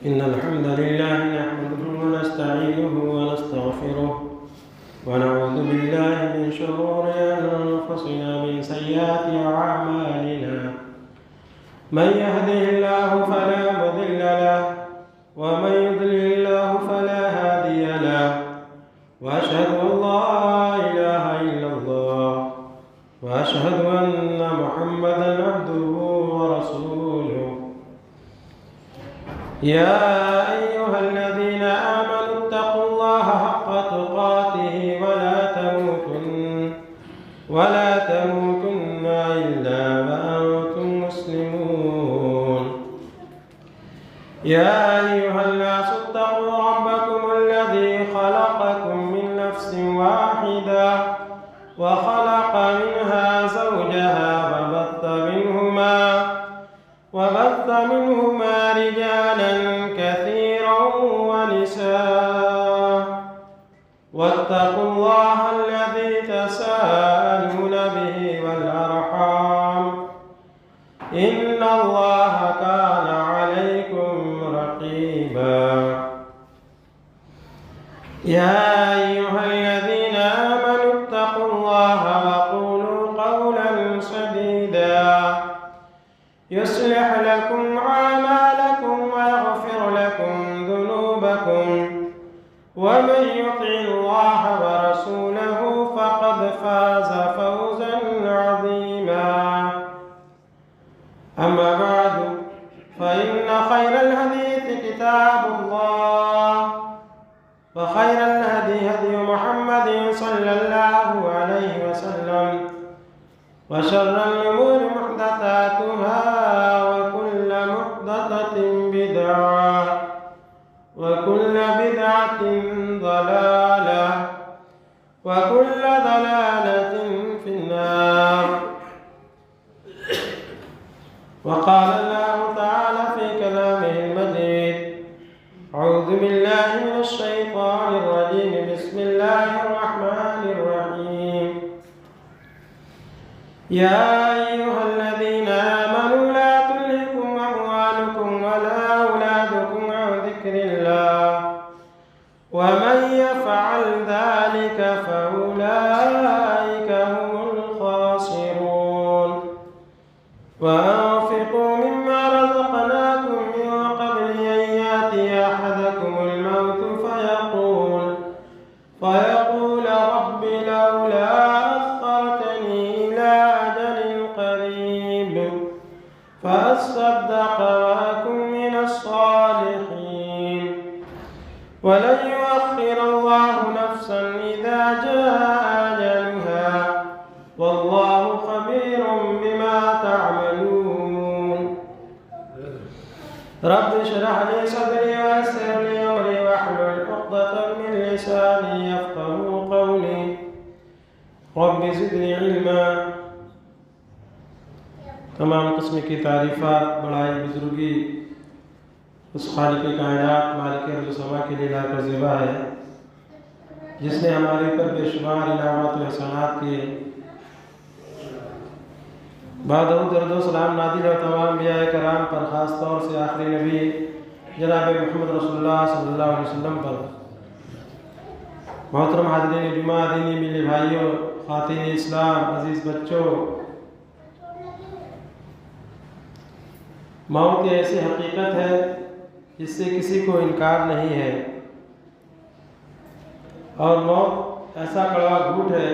إن الحمد لله نحمده ونستعينه ونستغفره ونعوذ بالله من شرور أنفسنا من سيئات أعمالنا من يهده الله فلا مضل له ومن يضلل الله فلا هادي له وأشهد أن لا إله إلا الله وأشهد أن محمدا عبده ورسوله يا أيها الذين آمنوا اتقوا الله حق تقاته ولا تموتن إلا وأنتم مسلمون يا أيها الناس اتقوا ربكم الذي خلقكم من نفس واحدة وخلق منها زوجها وبث منهما رجالا كثيرا ونساء واتقوا الله الذي تساءلون به والأرحام إن الله كان عليكم رقيبا يا أيها الذين آمنوا اتقوا الله وقولوا قولا سديدا يصلح لكم أعمالكم ويغفر لكم ذنوبكم ومن يطع الله ورسوله فقد فاز فوزا عظيما أما بعد فإن خير الحديث كتاب الله وخير الهدي هدي محمد صلى الله عليه وسلم وشر الأمور محدثاتها وكل محدثة بدعة وكل بدعة ضلالة وكل ضلالة في النار. وقال الله تعالى في كلامه المجيد أعوذ بالله من الشيطان الرجيم بسم الله الرحمن الرحيم يا أيها الذين آمنوا لا تلهكم أموالكم ولا أولادكم عن ذكر الله ومن يفعل ذلك فأولئك هم الخاسرون وأنفقوا مما رزقناكم من قبل أن يأتي أحدكم الموت فيقول رب لولا أخرتني إلى أجل قريب فأصدق وأكن من الصالحين ولن يؤخر الله نفسا إذا جاء أجلها والله خبير بما تعملون. رب اشرح لي صدري ويسر لي أمري واحلل عقدة من لساني يفقهوا قولي رب زدني علما. تمام قسم کی تعریفات بڑائی بزرگی اس خالق کائنات مالک ارض و سما کے لیے لا کر زیبا ہے جس نے ہمارے پر بے شمار انعامات و احسانات کیے. بعد درود و سلام نازل ہو تمام انبیاء کرام پر، خاص طور سے آخری نبی جناب محمد رسول اللہ صلی اللہ علیہ وسلم پر. محترم حاضرین جمعہ، دینی ملی بھائیوں، خواتین اسلام، عزیز بچوں، موت ایک ایسی حقیقت ہے جس سے کسی کو انکار نہیں ہے، اور موت ایسا کڑوا گھوٹ ہے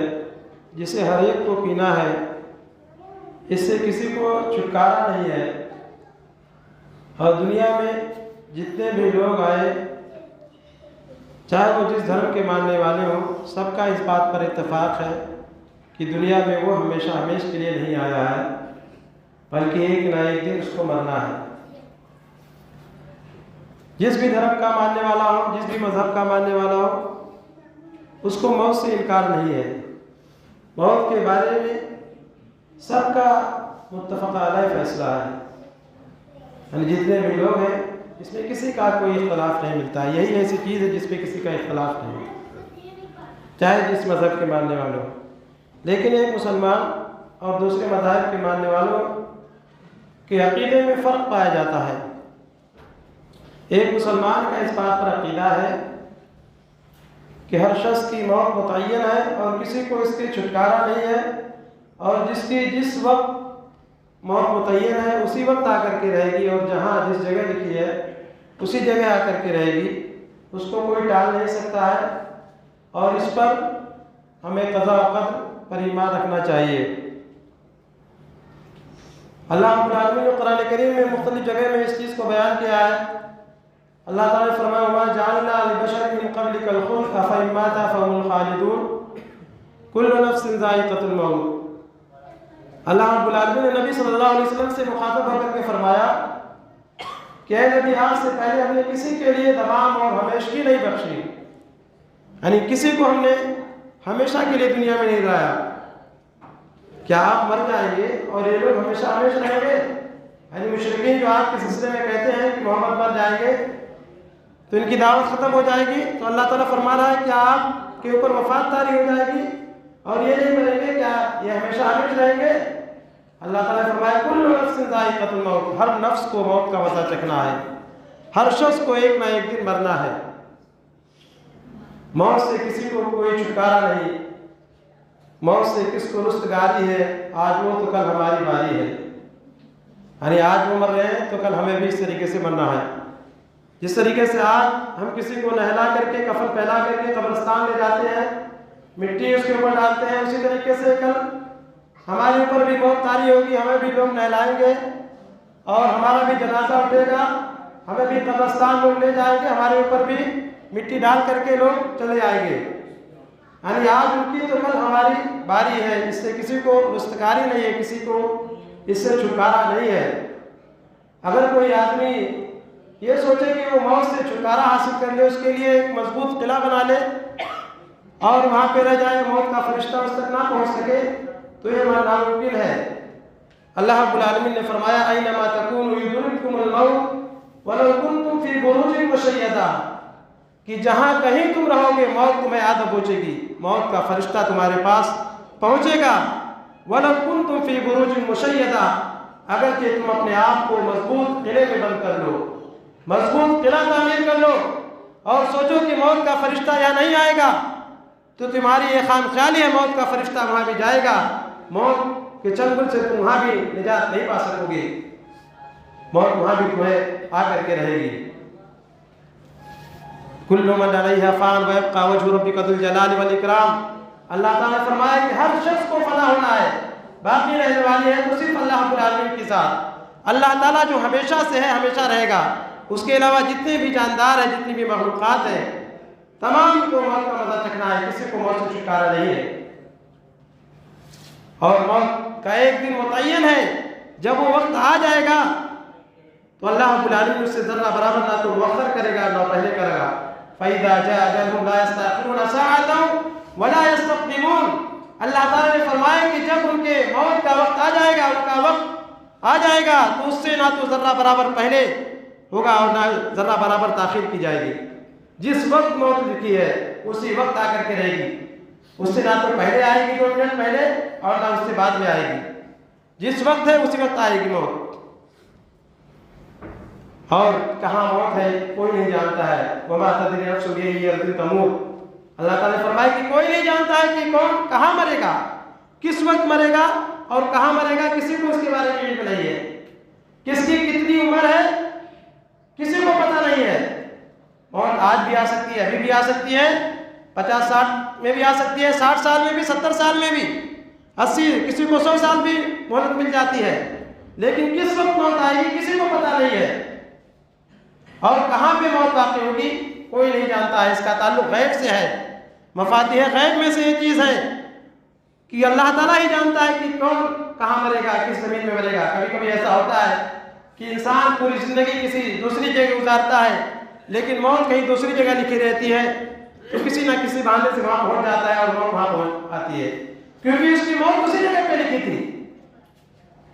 جسے ہر ایک کو پینا ہے، اس سے کسی کو چھٹکارا نہیں ہے. اور دنیا میں جتنے بھی لوگ آئے، چاہے وہ جس دھرم کے ماننے والے ہوں، سب کا اس بات پر اتفاق ہے کہ دنیا میں وہ ہمیشہ کے لیے نہیں آیا ہے، بلکہ ایک نہ ایک دن اس کو مرنا ہے. جس بھی دھرم کا ماننے والا ہو، جس بھی مذہب کا ماننے والا ہو، اس کو موت سے انکار نہیں ہے. موت کے بارے میں سب کا متفق علیہ فیصلہ ہے، یعنی جتنے بھی لوگ ہیں اس میں کسی کا کوئی اختلاف نہیں ملتا ہے. یہی ایسی چیز ہے جس پہ کسی کا اختلاف نہیں، چاہے جس مذہب کے ماننے والوں. لیکن ایک مسلمان اور دوسرے مذاہب کے ماننے والوں کے عقیدے میں فرق پایا جاتا ہے. ایک مسلمان کا اس بات پر عقیدہ ہے کہ ہر شخص کی موت متعین ہے اور کسی کو اس کی چھٹکارا نہیں ہے، اور جس وقت موت متعین ہے اسی وقت آ کر کے رہے گی، اور جس جگہ لکھی ہے اسی جگہ آ کر کے رہے گی، اس کو کوئی ٹال نہیں سکتا ہے، اور اس پر ہمیں قضاء و قدر پر ایمان رکھنا چاہیے۔ اللہ رب العالمین نے قرآن کریم میں مختلف جگہ میں اس چیز کو بیان کیا ہے۔ اللہ تعالیٰ نے فرمایا وَمَا جَعَلْنَا لِبَشَرٍ مِّن قَبْلِكَ الْخُلْدَ أَفَإِن مَّاتَ فَهُمُ الْخَالِدُونَ كُلُّ نَفْسٍ ذَائِقَةُ الْمَوْتِ۔ اللہ رب العالمین نے نبی صلی اللہ علیہ وسلم سے مخاطب ہو کر کے فرمایا کہ اے نبی، آج سے پہلے ہم نے کسی کے لیے دوام اور ہمیشگی نہیں بخشی، یعنی کسی کو ہم نے ہمیشہ کے لیے دنیا میں نہیں لایا۔ کیا آپ مر جائیں گے اور یہ لوگ ہمیشہ ہمیشہ رہیں گے؟ یعنی مشرکین جو آپ کے سلسلے میں کہتے ہیں کہ محمد مر جائیں گے تو ان کی دعوت ختم ہو جائے گی، تو اللہ تعالیٰ فرما رہا ہے کہ آپ کے اوپر وفات طاری ہو جائے گی اور یہ نہیں مریں گے، کیا یہ ہمیشہ ہمیشہ رہیں گے؟ اللہ تعالیٰ نے فرمایا کل نفس ذائقۃ الموت، ہر نفس کو موت کا مزہ چکھنا ہے، ہر شخص کو ایک نہ ایک دن مرنا ہے، موت سے کسی کو کوئی چھٹکارا نہیں، موت سے کس کو رستگاری ہے، آج وہ تو کل ہماری باری ہے، یعنی آج وہ مر رہے ہیں تو کل ہمیں بھی اس طریقے سے مرنا ہے۔ جس طریقے سے آج ہم کسی کو نہلا کر کے کفن پہنا کر کے قبرستان لے جاتے ہیں، مٹی اس کے اوپر ڈالتے ہیں، اسی طریقے سے کل ہمارے اوپر بھی موت طاری ہوگی، ہمیں بھی لوگ نہلائیں گے اور ہمارا بھی جنازہ اٹھے گا، ہمیں بھی قبرستان لوگ لے جائیں گے، ہمارے اوپر بھی مٹی ڈال کر کے لوگ چلے آئیں گے، یعنی آج ان کی تو کل ہماری باری ہے، اس سے کسی کو رستگاری نہیں ہے، کسی کو اس سے چھٹکارا نہیں ہے۔ اگر کوئی آدمی یہ سوچے کہ وہ موت سے چھٹکارا حاصل کر لے، اس کے لیے ایک مضبوط قلعہ بنا لے اور وہاں پہ رہ جائے، موت کا فرشتہ اس تک نہ پہنچ سکے، تو یہ ناممکن ہے۔ اللہ رب العالمین نے فرمایا اینما تکونوا یدرککم الموت ولو کنتم فی بروج مشیدہ، کہ جہاں کہیں تم رہو گے موت تمہیں آ پہنچے گی، موت کا فرشتہ تمہارے پاس پہنچے گا۔ وَلَوْ كُنْتُمْ فِي بُرُوجٍ مُّشَيَّدَةٍ، اگر کہ تم اپنے آپ کو مضبوط قلعے میں بند کر لو، مضبوط قلعہ تعمیر کر لو اور سوچو کہ موت کا فرشتہ یہاں نہیں آئے گا، تو تمہاری یہ خام خیالی ہے موت کا فرشتہ وہاں بھی جائے گا، موت کے چنگل سے تم وہاں بھی نجات نہیں پا سکو گے، موت وہاں بھی تمہیں آ کر کے رہے گی۔ کل من علیہا فان ویبقى وجہ ربک ذو الجلال والاکرام، اللہ تعالیٰ نے فرمایا کہ ہر شخص کو فنا ہونا ہے، باقی رہنے والی ہے تو صرف اللہ رب العالمین کے ساتھ، اللہ تعالیٰ جو ہمیشہ سے ہے ہمیشہ رہے گا، اس کے علاوہ جتنے بھی جاندار ہیں، جتنی بھی مخلوقات ہیں، تمام کو موت کا مزہ چکھنا ہے، کسی کو موت سے چھٹکارا نہیں ہے، اور موت کا ایک دن متعین ہے، جب وہ وقت آ جائے گا تو اللہ رب العالمین اس سے ذرہ برابر نہ تو مؤخر کرے گا نہ پہلے کرے گا۔ فَإِذَا جَاءَ أَجَلُهُمْ لَا يَسْتَأْخِرُونَ سَاعَةً وَلَا يَسْتَقْدِمُونَ، اللہ تعالیٰ نے فرمایا کہ جب ان کے موت کا وقت آ جائے گا، ان کا وقت آ جائے گا، تو اس سے نہ تو ذرہ برابر پہلے ہوگا اور نہ ذرہ برابر تاخیر کی جائے گی، جس وقت موت لکھی ہے اسی وقت آ کر کے رہے گی، اس سے نہ تو پہلے آئے گی 2 منٹ پہلے اور نہ اس سے بعد میں آئے گی، جس وقت ہے اسی وقت آئے گی موت، اور کہاں موت ہے کوئی نہیں جانتا ہے۔ وَمَا تَدْرِي نَفْسٌ بِأَيِّ أَرْضٍ تَمُوتُ، اللہ تعالیٰ نے فرمایا کہ کوئی نہیں جانتا ہے کہ کون کہاں مرے گا، کس وقت مرے گا اور کہاں مرے گا، کسی کو اس کے بارے میں علم نہیں ہے، کس کی کتنی عمر ہے کسی کو پتہ نہیں ہے، موت آج بھی آ سکتی ہے، ابھی بھی آ سکتی ہے، 50-60 میں بھی آ سکتی ہے، 60 سال میں بھی، 70 سال میں بھی، 80، کسی کو 100 سال بھی مہلت مل جاتی ہے، لیکن کس وقت موت آئے گی کسی کو پتہ نہیں ہے، اور کہاں پہ موت واقع ہوگی کوئی نہیں جانتا ہے، اس کا تعلق غیب سے ہے، مفاتیح غیب میں سے یہ چیز ہے کہ اللہ تعالیٰ ہی جانتا ہے کہ کون کہاں مرے گا، کس زمین میں مرے گا۔ کبھی کبھی ایسا ہوتا ہے کہ انسان پوری زندگی کسی دوسری جگہ گزارتا ہے لیکن موت کہیں دوسری جگہ لکھی رہتی ہے، تو کسی نہ کسی بہانے سے وہاں پہنچ جاتا ہے اور موت وہاں پہنچ آتی ہے، کیونکہ اس کی موت اسی جگہ پہ لکھی تھی۔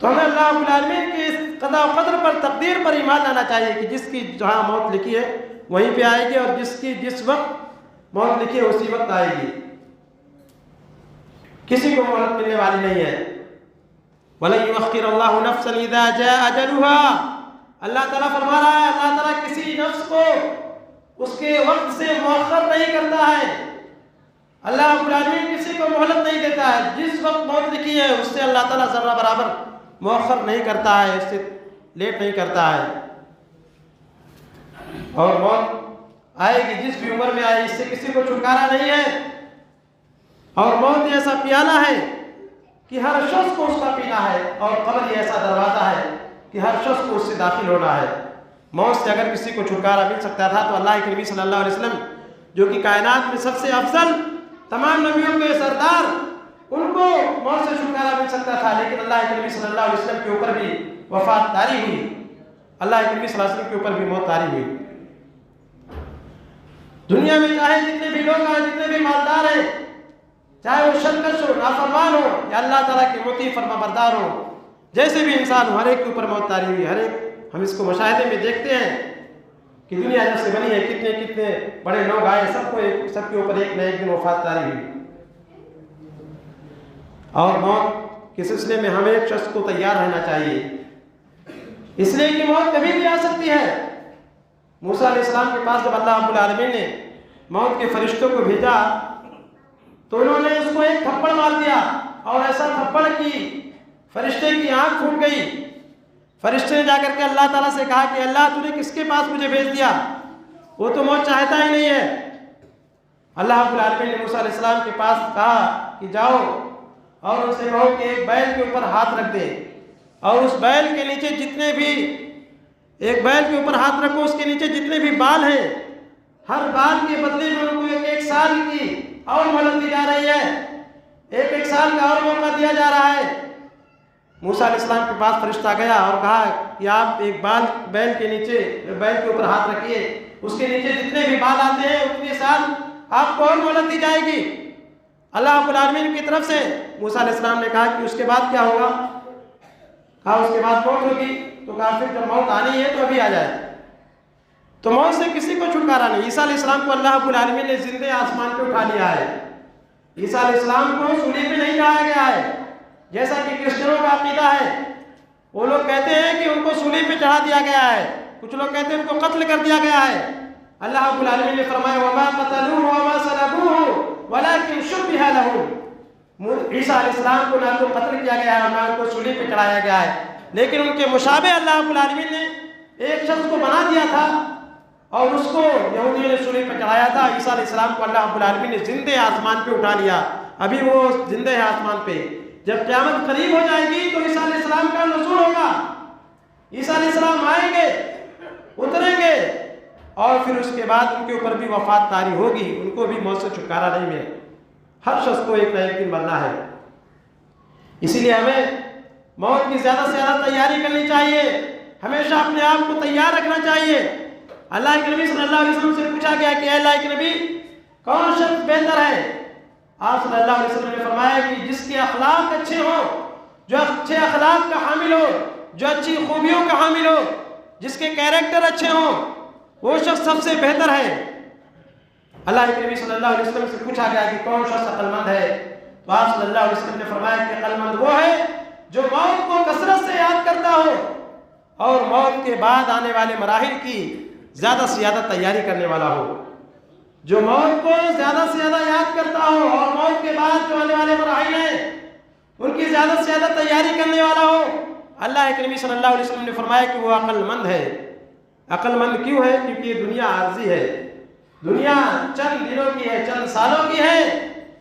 تو ہمیں اللہ رب العالمین کی اس قضاء و قدر پر، تقدیر پر ایمان لانا چاہیے کہ جس کی جہاں موت لکھی ہے وہیں پہ آئے گی، اور جس وقت موت لکھی ہے اسی وقت آئے گی، کسی کو مہلت ملنے والی نہیں ہے۔ وَلَن يُؤَخِّرَ اللَّهُ نَفْسًا إِذَا جَاءَ أَجَلُهَا، اللہ تعالیٰ فرما رہا ہے اللہ تعالیٰ کسی نفس کو اس کے وقت سے مؤخر نہیں کرتا ہے. اللہ رب العالمین کسی کو مہلت نہیں دیتا ہے. جس وقت موت لکھی ہے اس سے اللہ تعالیٰ ذرہ برابر مؤخر نہیں کرتا ہے, اس سے لیٹ نہیں کرتا ہے. اور موت آئے گی جس بھی عمر میں آئے, اس سے کسی کو چھٹکارا نہیں ہے. اور موت ایسا پیالہ ہے کہ ہر شخص کو اس کا پینا ہے, اور قبر یہ ایسا دروازہ ہے کہ ہر شخص کو اس سے داخل ہونا ہے. موت سے اگر کسی کو چھٹکارا مل سکتا تھا تو اللہ کے نبی صلی اللہ علیہ وسلم جو کہ کائنات میں سب سے افضل, تمام نبیوں کے سردار, ان کو موت سے چھٹکارا مل سکتا تھا. لیکن اللہ کے نبی صلی اللہ علیہ وسلم کے اوپر بھی وفات طاری ہوئی, اللہ کے نبی صلی اللہ علیہ وسلم کے اوپر بھی موت طاری ہوئی. دنیا میں چاہے جتنے بھی لوگ ہیں, جتنے بھی مالدار ہیں, چاہے وہ سرکش ہو, نافرمان ہو, یا اللہ تعالیٰ کے مطیع فرما بردار ہو, جیسے بھی انسان ہو, ہر ایک کے اوپر موت طاری ہوئی. ہر ایک, ہم اس کو مشاہدے میں دیکھتے ہیں کہ دنیا جب سے بنی ہے کتنے کتنے بڑے لوگ آئے, سب کے اوپر ایک نہ ایک دن وفات طاری ہوئی. اور موت کے سلسلے میں ہمیں ایک شخص کو تیار رہنا چاہیے, اس لیے کہ موت کبھی بھی آ سکتی ہے. موسیٰ علیہ السلام کے پاس جب اللہ رب العالمین نے موت کے فرشتوں کو بھیجا تو انہوں نے اس کو ایک تھپڑ مار دیا, اور ایسا تھپڑ کہ فرشتے کی آنکھ پھوٹ گئی. فرشتے نے جا کر کے اللہ تعالیٰ سے کہا کہ اللہ تو نے کس کے پاس مجھے بھیج دیا, وہ تو موت چاہتا ہی نہیں ہے. اللہ رب العالمین نے موسیٰ علیہ السلام کے پاس کہا کہ جاؤ اور ان سے کہو کہ ایک بیل کے اوپر ہاتھ رکھ دے, اور اس بیل کے نیچے جتنے بھی, ایک بیل کے اوپر ہاتھ رکھو, اس کے نیچے جتنے بھی بال ہیں, ہر بال کے بدلے میں ان کو ایک سال کی اور مہلت دی جا رہی ہے, ایک سال کا اور موقع دیا جا رہا ہے. موسیٰ علیہ السلام کے پاس فرشتہ گیا اور کہا کہ آپ ایک بیل کے نیچے, بیل کے اوپر ہاتھ رکھیے, اس کے نیچے جتنے بھی بال آتے ہیں اتنے سال آپ کو اور مہلت دی جائے گی اللہ رب العالمین کی طرف سے. موسیٰ علیہ السلام نے کہا کہ اس کے بعد کیا ہوگا؟ کہا اس کے بعد موت ہوگی. تو کہا پھر جب موت آنی ہے تو ابھی آ جائے. تو موت سے کسی کو چھٹکارا نہیں. عیسیٰ علیہ السلام کو اللہ رب العالمین نے زندے آسمان پہ اٹھا لیا ہے. عیسیٰ علیہ السلام کو صلیب پہ نہیں چڑھایا گیا ہے جیسا کہ کرسچنوں کا عقیدہ ہے. وہ لوگ کہتے ہیں کہ ان کو صلیب پہ چڑھا دیا گیا ہے, کچھ لوگ کہتے ہیں ان کو قتل کر دیا گیا ہے. اللہ رب العالمین نے فرمایا وما قتلوه وما صلبوه ولكن شبه لهم. عیسیٰ علیہ السلام کو نہ تو قتل کیا گیا ہے نہ ان کو صلیب پہ چڑھایا گیا ہے, لیکن ان کے مشابہ اللہ رب العالمین نے ایک شخص کو بنا دیا تھا اور اس کو یہودیوں نے صلیب پہ چڑھایا تھا. عیسیٰ علیہ السلام کو اللہ رب العالمین نے زندے آسمان پہ اٹھا لیا. ابھی وہ زندے ہیں آسمان پہ. جب قیامت قریب ہو جائے گی تو عیسیٰ علیہ السلام کا نزول ہوگا. عیسیٰ علیہ السلام آئیں گے, اتریں گے, اور پھر اس کے بعد ان کے اوپر بھی وفات طاری ہوگی. ان کو بھی موت سے چھٹکارا نہیں ملے. ہر شخص کو ایک نہ ایک دن مرنا ہے. اسی لیے ہمیں موت کی زیادہ سے زیادہ تیاری کرنی چاہیے, ہمیشہ اپنے آپ کو تیار رکھنا چاہیے. اللہ کے نبی صلی اللہ علیہ وسلم سے پوچھا گیا کہ اے اللہ کے نبی کون شخص بہتر ہے؟ آپ صلی اللہ علیہ وسلم نے فرمایا کہ جس کے اخلاق اچھے ہوں, جو اچھے اخلاق کا حامل ہو, جو اچھی خوبیوں کا حامل ہو, جس کے کیریکٹر اچھے ہوں, وہ شخص سب سے بہتر ہے. اللہ کے نبی صلی اللہ علیہ وسلم سے پوچھا گیا کہ کون شخص عقل مند ہے؟ تو آپ صلی اللہ علیہ وسلم نے فرمایا کہ عقل مند وہ ہے جو موت کو کثرت سے یاد کرتا ہو اور موت کے بعد آنے والے مراحل کی زیادہ سے زیادہ تیاری کرنے والا ہو. جو موت کو زیادہ سے زیادہ یاد کرتا ہو اور موت کے بعد جو آنے والے مراحل ہیں ان کی زیادہ سے زیادہ تیاری کرنے والا ہو. اللہ کے نبی صلی اللہ علیہ وسلم نے فرمایا کہ وہ عقل مند ہے. عقل مند کیوں ہے؟ کیونکہ یہ دنیا عارضی ہے, دنیا چند دنوں کی ہے, چند سالوں کی ہے,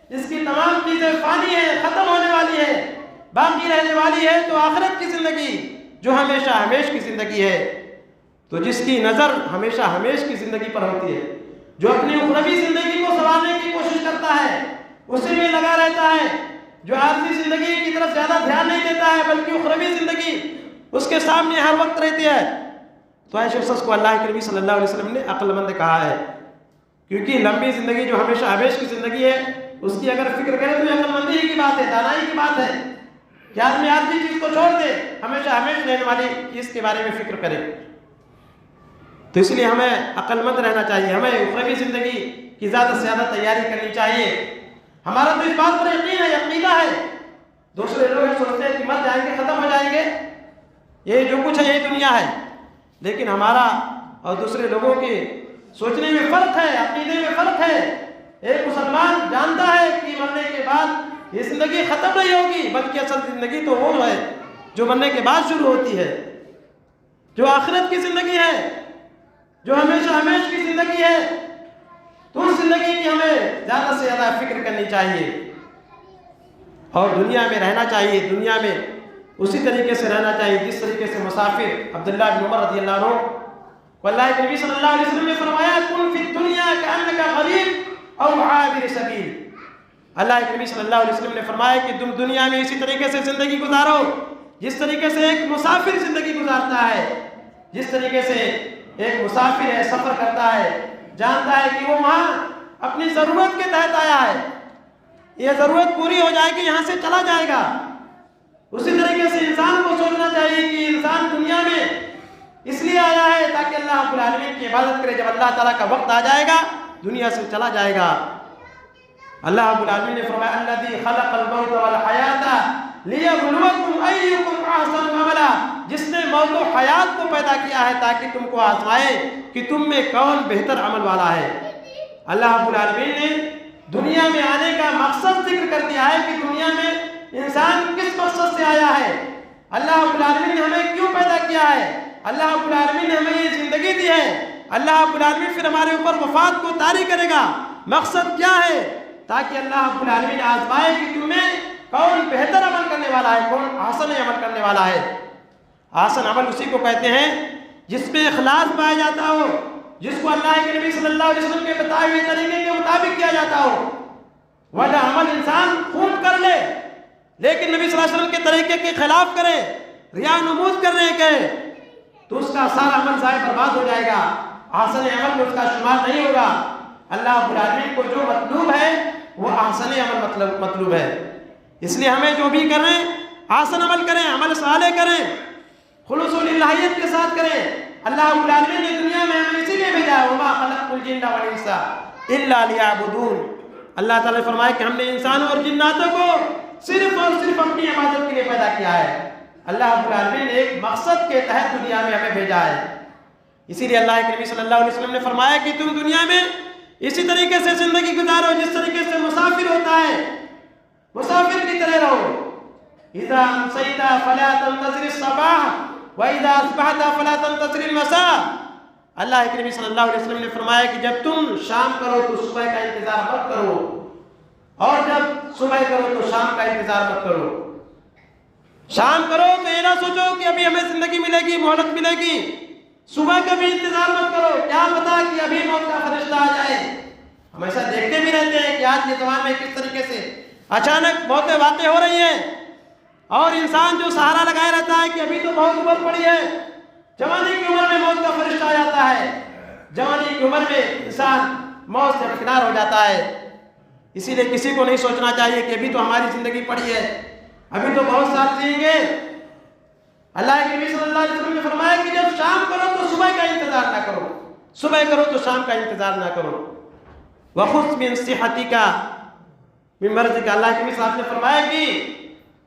اس کی تمام چیزیں فانی ہیں, ختم ہونے والی ہیں, باقی رہنے والی ہے تو آخرت کی زندگی جو ہمیشہ ہمیش کی زندگی ہے. تو جس کی نظر ہمیشہ ہمیش کی زندگی پر ہوتی ہے, جو اپنی اخروی زندگی کو سنوارنے کی کوشش کرتا ہے, اسی میں لگا رہتا ہے, جو عارضی زندگی کی طرف زیادہ دھیان نہیں دیتا ہے بلکہ اخروی زندگی اس کے سامنے ہر وقت رہتی ہے, تو ایسے شخص کو اللہ کے نبی صلی اللہ علیہ وسلم نے عقل مند کہا ہے. کیونکہ لمبی زندگی جو ہمیشہ ہمیش کی زندگی ہے اس کی اگر فکر کرے تو یہ عقل مندی کی بات ہے, دانائی کی بات ہے کہ آدمی عارضی چیز کو چھوڑ دے, ہمیشہ ہمیش رہنے والی چیز کے بارے میں فکر کرے. تو اس لیے ہمیں عقل مند رہنا چاہیے, ہمیں اخروی زندگی کی زیادہ سے زیادہ تیاری کرنی چاہیے. ہمارا تو اس بات پر یقین ہے, عقیدہ ہے. دوسرے لوگ سوچتے ہیں کہ مر جائیں گے, ختم ہو جائیں گے, یہ جو کچھ ہے یہی دنیا ہے, لیکن ہمارا اور دوسرے لوگوں کے سوچنے میں فرق ہے، عقیدے میں فرق ہے۔ ایک مسلمان جانتا ہے کہ مرنے کے بعد یہ زندگی ختم نہیں ہوگی، بلکہ اصل زندگی تو وہ ہے جو مرنے کے بعد شروع ہوتی ہے، جو آخرت کی زندگی ہے، جو ہمیشہ ہمیشہ کی زندگی ہے۔ تو اس زندگی کی ہمیں زیادہ سے زیادہ فکر کرنی چاہیے اور دنیا میں رہنا چاہیے، دنیا میں اسی طریقے سے رہنا چاہیے جس طریقے سے مسافر عبداللہ بن عمر رضی اللہ عنہ کو اللہ کے نبی صلی اللہ علیہ وسلم نے فرمایا کن فی الدنیا کأنک غریب او عابر سبیل۔ اللہ کے نبی صلی اللہ علیہ وسلم نے فرمایا کہ تم دنیا میں اسی طریقے سے زندگی گزارو جس طریقے سے ایک مسافر زندگی گزارتا ہے، جس طریقے سے ایک مسافر ہے، سفر کرتا ہے، جانتا ہے کہ وہ وہاں اپنی ضرورت کے تحت آیا ہے، یہ ضرورت پوری ہو جائے گی، یہاں سے چلا جائے گا۔ اسی طریقے سے انسان کو سوچنا چاہیے کہ انسان دنیا میں اس لیے آیا ہے تاکہ اللہ رب العالمین کی عبادت کرے، جب اللہ تعالیٰ کا وقت آ جائے گا دنیا سے چلا جائے گا۔ اللہ رب العالمین نے فرمایا الذی خلق الموت والحیات لیبلوکم ایکم احسن عملا، جس نے موت و حیات کو پیدا کیا ہے تاکہ تم کو آزمائے کہ تم میں کون بہتر عمل والا ہے۔ اللہ رب العالمین نے دنیا میں آنے کا مقصد ذکر کر دیا ہے کہ دنیا میں انسان کس مقصد سے آیا ہے، اللہ رب العالمین نے ہمیں کیوں پیدا کیا ہے، اللہ رب العالمین نے ہمیں یہ زندگی دی ہے، اللہ رب العالمین پھر ہمارے اوپر وفات کو طاری کرے گا۔ مقصد کیا ہے؟ تاکہ اللہ رب العالمین آزمائے کہ تم میں کون بہتر عمل کرنے والا ہے، کون احسن عمل کرنے والا ہے۔ احسن عمل اسی کو کہتے ہیں جس میں اخلاص پایا جاتا ہو، جس کو اللہ کے نبی صلی اللہ علیہ وسلم کے بتائے ہوئے طریقے کے مطابق کیا جاتا ہو۔ ورنہ عمل انسان خود کر لے لیکن نبی صلی اللہ علیہ وسلم کے طریقے کے خلاف کرے، ریا نمود کرنے کے، تو اس کا سارا عمل ضائع برباد ہو جائے گا، احسن عمل میں اس کا شمار نہیں ہوگا۔ اللہ رب العالمین کو جو مطلوب ہے وہ احسن عمل مطلوب ہے، اس لیے ہمیں جو بھی کریں احسن عمل کریں، عمل صالح کریں، خلوص و للہیت کے ساتھ کریں۔ اللہ رب العالمین نے دنیا میں ہمیں اسی لیے بھیجا ہے وما خلقت الجن والانس الا لیعبدون۔ اللہ تعالیٰ نے فرمایا کہ ہم نے انسانوں اور جناتوں کو صرف اور صرف اپنی عبادت کے لیے پیدا کیا ہے۔ اللہ رب العالمین نے ایک مقصد کے تحت دنیا میں ہمیں بھیجا ہے، اسی لیے اللہ کے نبی صلی اللہ علیہ وسلم نے فرمایا کہ تم دنیا میں اسی طریقے سے زندگی گزارو جس طریقے سے مسافر ہوتا ہے، مسافر کی طرح رہو۔ اذا امسیت فلا تنتظر الصباح واذا اصبحت فلا تنتظر المساء۔ اللہ کے نبی صلی اللہ علیہ وسلم نے فرمایا کہ جب تم شام کرو تو صبح کا انتظار مت کرو، اور جب صبح کرو تو شام کا انتظار مت کرو۔ شام کرو تو یہ نہ سوچو کہ ابھی ہمیں زندگی ملے گی، مہلت ملے گی، صبح کا بھی انتظار مت کرو، کیا پتا کہ ابھی موت کا فرشتہ آ جائے۔ ہم ایسا دیکھتے بھی رہتے ہیں کہ آج کے زمانے میں کس طریقے سے اچانک موتیں واقع ہو رہی ہیں، اور انسان جو سہارا لگائے رہتا ہے کہ ابھی تو بہت عمر پڑی ہے، جوانی کی عمر میں موت کا فرشتہ آ جاتا ہے، جوانی کی عمر میں انسان موت سے کنار ہو جاتا ہے۔ اسی لیے کسی کو نہیں سوچنا چاہیے کہ ابھی تو ہماری زندگی پڑی ہے، ابھی تو بہت سال جئیں گے۔ اللہ کے نبی صلی اللہ علیہ وسلم نے فرمایا کہ جب شام کرو تو صبح کا انتظار نہ کرو، صبح کرو تو شام کا انتظار نہ کرو۔ وَخُذْ مِنْ صِحَتِكَ مِنْ مَرْضِكَ۔ اللہ کے نبی صلی اللہ علیہ وسلم نے فرمایا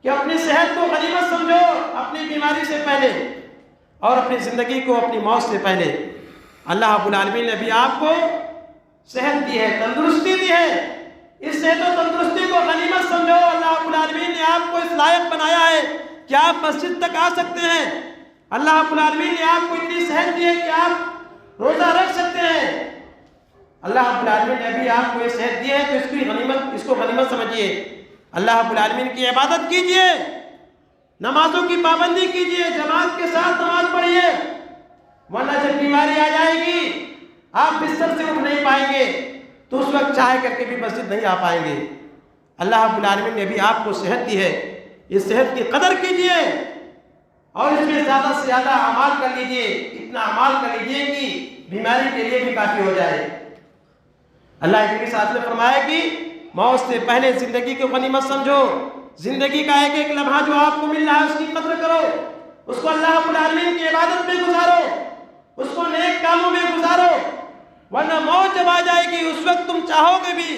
کہ اپنی صحت کو غنیمت سمجھو اپنی بیماری سے پہلے، اور اپنی زندگی کو اپنی موت سے پہلے۔ اللہ رب العالمین نے بھی آپ کو صحت دی ہے، تندرستی دی ہے، اس صحت و تندرستی کو غنیمت سمجھو۔ اللہ رب العالمین نے آپ کو اس لائق بنایا ہے کہ آپ مسجد تک آ سکتے ہیں، اللہ رب العالمین نے آپ کو اتنی صحت دی ہے کہ آپ روزہ رکھ سکتے ہیں۔ اللہ رب العالمین نے ابھی آپ کو یہ صحت دی ہے تو اس کو غنیمت سمجھیے۔ اللہ رب العالمین کی عبادت کیجئے، نمازوں کی پابندی کیجئے، جماعت کے ساتھ نماز پڑھیے، ورنہ جب بیماری آ جائے گی آپ بستر سے اٹھ نہیں پائیں گے تو اس وقت چاہے کر کے بھی مسجد نہیں آ پائیں گے۔ اللہ رب العالمین نے بھی آپ کو صحت دی ہے، اس صحت کی قدر کیجئے اور اس میں زیادہ سے زیادہ اعمال کر لیجئے، اتنا اعمال کر لیجئے کہ بیماری کے لیے بھی کافی ہو جائے۔ اللہ کے نبی صلی اللہ علیہ وسلم نے فرمایا کہ موت سے پہلے زندگی کو غنیمت سمجھو، زندگی کا ایک ایک لمحہ جو آپ کو مل رہا ہے اس کی قدر کرو، اس کو اللہ رب العالمین کی عبادت میں گزارو، اس کو نیک کاموں میں گزارو، ورنہ موت جب آ جائے گی اس وقت تم چاہو گے بھی